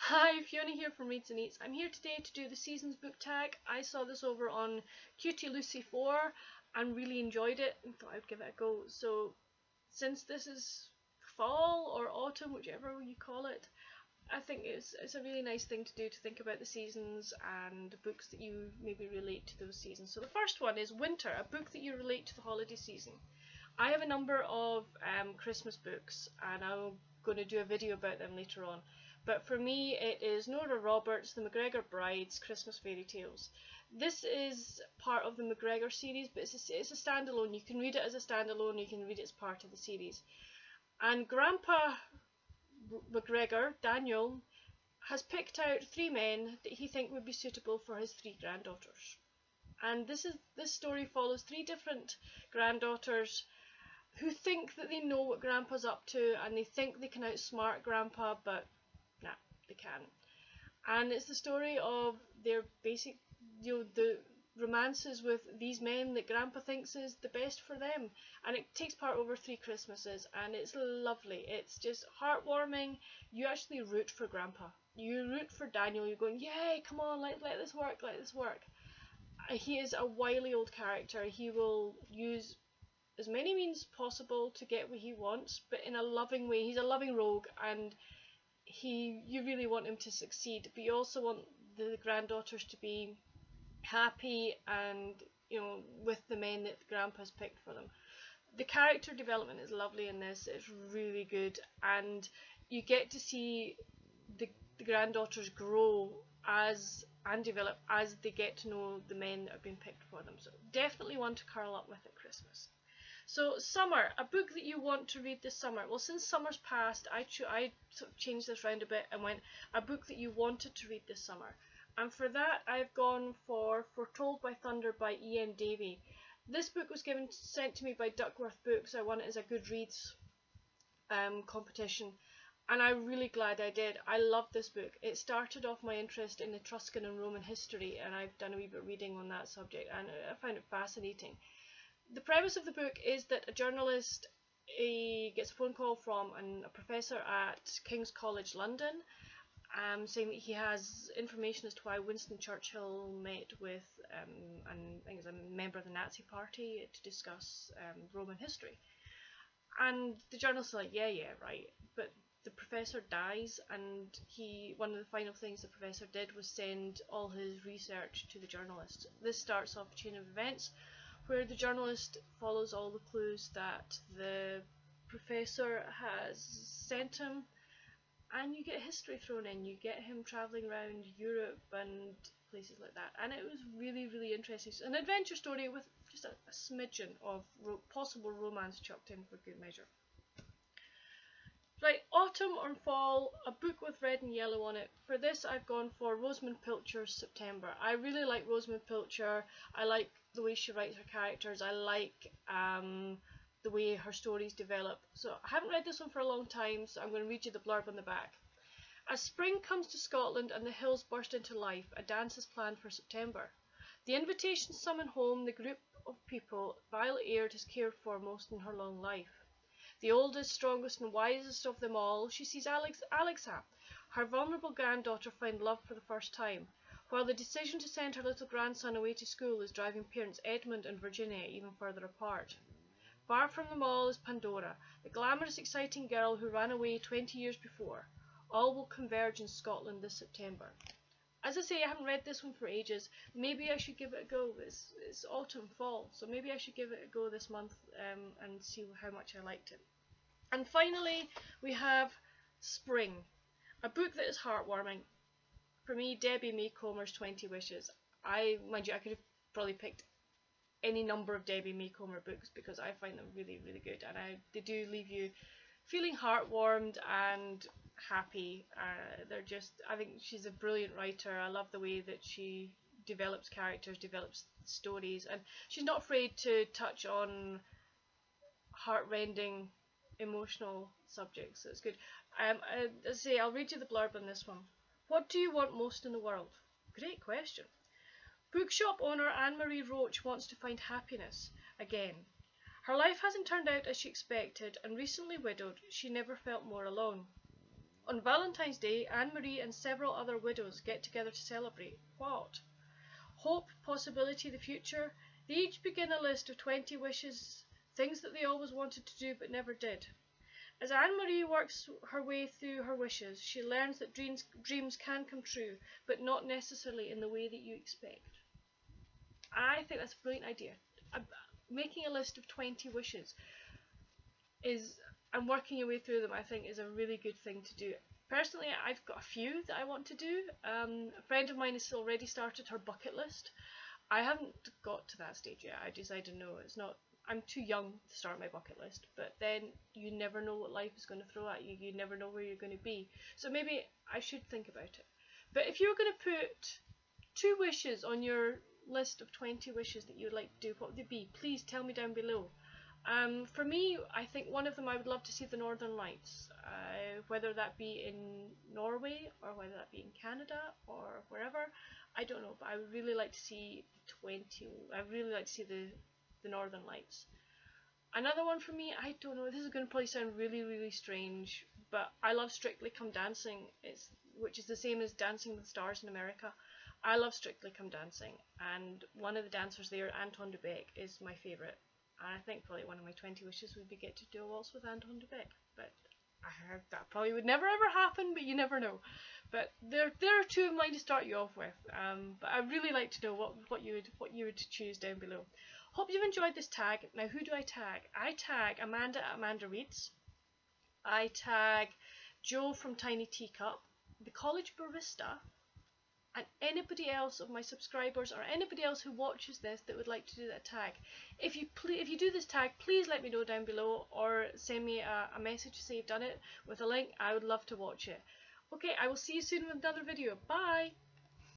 Hi, Fiona here from Reads and Eats. I'm here today to do the Seasons book tag. I saw this over on Cutie Lucy 4 and really enjoyed it and thought I'd give it a go. So since this is fall or autumn, whichever you call it, I think it's a really nice thing to do, to think about the seasons and books that you maybe relate to those seasons. So the first one is Winter, a book that you relate to the holiday season. I have a number of Christmas books and I'm going to do a video about them later on. But for me, it is Nora Roberts, The MacGregor Brides, Christmas Fairy Tales. This is part of the MacGregor series, but it's a standalone. You can read it as a standalone, you can read it as part of the series. And Grandpa MacGregor, Daniel, has picked out 3 men that he thinks would be suitable for his 3 granddaughters. And this story follows 3 different granddaughters who think that they know what Grandpa's up to and they think they can outsmart Grandpa, but nah, they can't. And it's the story of their basic, the romances with these men that Grandpa thinks is the best for them. And it takes part over 3 Christmases and it's lovely. It's just heartwarming. You actually root for Grandpa. You root for Daniel. You're going, yay, come on, let this work, let this work. He is a wily old character. He will use as many means possible to get what he wants, but in a loving way. He's a loving rogue, and you really want him to succeed, but you also want the granddaughters to be happy and with the men that Grandpa's picked for them. The character development is lovely in this. It's really good, and you get to see the granddaughters grow and develop as they get to know the men that have been picked for them. So definitely one to curl up with at Christmas. So summer, a book that you want to read this summer. Well, since summer's passed, I sort of changed this round a bit and went a book that you wanted to read this summer. And for that, I've gone for Foretold by Thunder by Ian Davey. This book was sent to me by Duckworth Books. I won it as a Goodreads competition, and I'm really glad I did. I love this book. It started off my interest in Etruscan and Roman history, and I've done a wee bit of reading on that subject, and I found it fascinating. The premise of the book is that a journalist gets a phone call from a professor at King's College London, saying that he has information as to why Winston Churchill met with and I think it's a member of the Nazi Party to discuss Roman history. And the journalist is like, yeah, right. But the professor dies, and one of the final things the professor did was send all his research to the journalist. This starts off a chain of events where the journalist follows all the clues that the professor has sent him, and you get history thrown in. You get him travelling around Europe and places like that, and it was really, really interesting. It's an adventure story with just a smidgen of possible romance chucked in for good measure. Right, autumn or fall, a book with red and yellow on it. For this I've gone for Rosamund Pilcher's September. I really like Rosamund Pilcher. I like the way she writes her characters. I like the way her stories develop. So I haven't read this one for a long time, so I'm going to read you the blurb on the back. As spring comes to Scotland and the hills burst into life, a dance is planned for September. The invitations summon home the group of people Violet Aird has cared for most in her long life. The oldest, strongest and wisest of them all, she sees Alexa, her vulnerable granddaughter, find love for the first time, while the decision to send her little grandson away to school is driving parents Edmund and Virginia even further apart. Far from them all is Pandora, the glamorous, exciting girl who ran away 20 years before. All will converge in Scotland this September. As I say, I haven't read this one for ages. Maybe I should give it a go. It's autumn, fall, so maybe I should give it a go this month and see how much I liked it. And finally, we have Spring, a book that is heartwarming. For me, Debbie Maycomer's 20 Wishes. Mind you, I could have probably picked any number of Debbie Maycomer books because I find them really, really good, and they do leave you feeling heartwarmed and happy. I think she's a brilliant writer. I love the way that she develops characters, develops stories, and she's not afraid to touch on heartrending, emotional subjects. So it's good. As I say, I'll read you the blurb on this one. What do you want most in the world? Great question. Bookshop owner Anne-Marie Roach wants to find happiness again. Her life hasn't turned out as she expected, and recently widowed, she never felt more alone. On Valentine's Day, Anne-Marie and several other widows get together to celebrate. What? Hope, possibility, the future. They each begin a list of 20 wishes, things that they always wanted to do but never did. As Anne-Marie works her way through her wishes, she learns that dreams can come true, but not necessarily in the way that you expect. I think that's a brilliant idea. Making a list of 20 wishes and working your way through them, I think, is a really good thing to do. Personally, I've got a few that I want to do. A friend of mine has already started her bucket list. I haven't got to that stage yet. I decided no, it's not. I'm too young to start my bucket list, but then you never know what life is going to throw at you. You never know where you're going to be. So maybe I should think about it. But if you were going to put 2 wishes on your list of 20 wishes that you would like to do, what would they be? Please tell me down below. For me, I think one of them, I would love to see the Northern Lights, whether that be in Norway or whether that be in Canada or wherever. I don't know, but I would really like to see the Northern Lights. Another one for me, I don't know, this is going to probably sound really, really strange, but I love Strictly Come Dancing, which is the same as Dancing with the Stars in America. I love Strictly Come Dancing, and one of the dancers there, Anton de Beek, is my favourite. And I think probably one of my 20 wishes would be get to do a waltz with Anton de Beek, but I heard that probably would never ever happen, but you never know. But there are 2 of mine to start you off with. But I'd really like to know what you would choose down below. Hope you've enjoyed this tag. Now, who do I tag? I tag Amanda at Amanda Reads. I tag Joe from Tiny Teacup, the College Barista, and anybody else of my subscribers or anybody else who watches this that would like to do that tag. If you do this tag, please let me know down below or send me a message to say you've done it with a link. I would love to watch it. Okay, I will see you soon with another video. Bye!